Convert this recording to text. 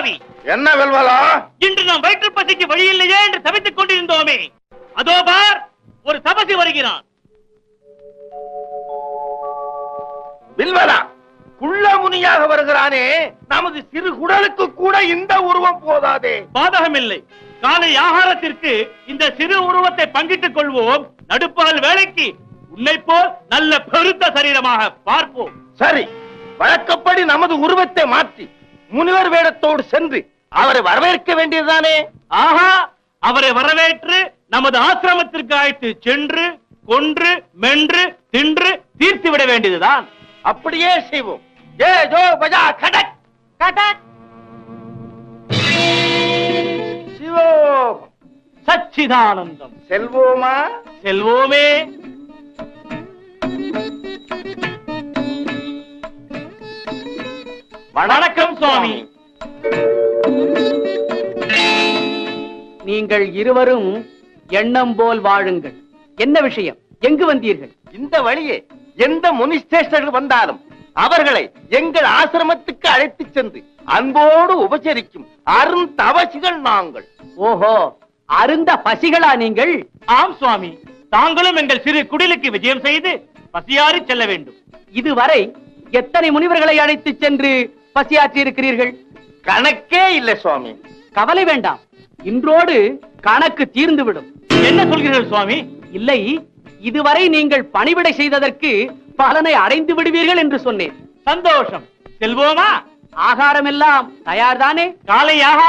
அப்பாவி! என்ன வெல்வலா? இன்று நாம் வயிற்று பசிக்கு வழி இல்லையே என்று தவித்துக் கொண்டிருந்தோமே, அதோ பார், ஒரு தபசி வருகிறான். வில்வலா, குள்ள முனியாக வருகிறானே, நமது சிறு குடலுக்கு கூட இந்த உருவம் போதாதே. பாதகமில்லை, காலை ஆகாரத்திற்கு இந்த சிறு உருவத்தை பங்கிட்டுக் கொள்வோம். நடுப்பால் வேலைக்கு உன்னை போல் நல்ல பெருத்த சரீரமாக பார்ப்போம். சரி, வழக்கப்படி நமது உருவத்தை மாற்றி முனிவர் வேடத்தோடு சென்று அவரை வரவேற்க வேண்டியதுதானே? ஆஹா, அவரை வரவேற்று நமது ஆசிரமத்திற்கு அழைத்து சென்று கொன்று மென்று தின்று தீர்த்து விட வேண்டியதுதான். அப்படியே செய்வோம். ஏ ஜோ பஜா கடக் கடக். சிவோம் சச்சிதானந்தம். செல்வோமா? செல்வோமே. வணக்கம் சுவாமி. நீங்கள் இருவரும் எண்ணம் போல் வாழுங்கள். என்ன விஷயம்? எங்கு வந்தீர்கள்? இந்த வழியே எந்த முனிஸ்டேஷர்கள் வந்தாலும் அவர்களை எங்கள் ஆசிரமத்துக்கு அழைத்து சென்று அன்போடு உபசரிக்கும் அருந்தவசிகள் நாங்கள். ஓஹோ, அருந்த பசிகளா நீங்கள்? ஆம் சுவாமி, தாங்களும் எங்கள் சிறு குடிலுக்கு விஜயம் செய்து பசியாறி செல்ல வேண்டும். இதுவரை எத்தனை முனிவர்களை அழைத்து சென்று பசியாற்றி இருக்கிறீர்கள்? கணக்கே இல்லை சுவாமி. கவலை வேண்டாம், இன்றோடு கணக்கு தீர்ந்துவிடும். என்ன சொல்கிறீர்கள் சுவாமி? இல்லை, இதுவரை நீங்கள் பணிவிடை செய்ததற்கு பலனை அடைந்து விடுவீர்கள் என்று சொன்னேன். சந்தோஷம். செல்வோமா? ஆகாரம் எல்லாம் தயார்தானே? காலை ஆகாரம்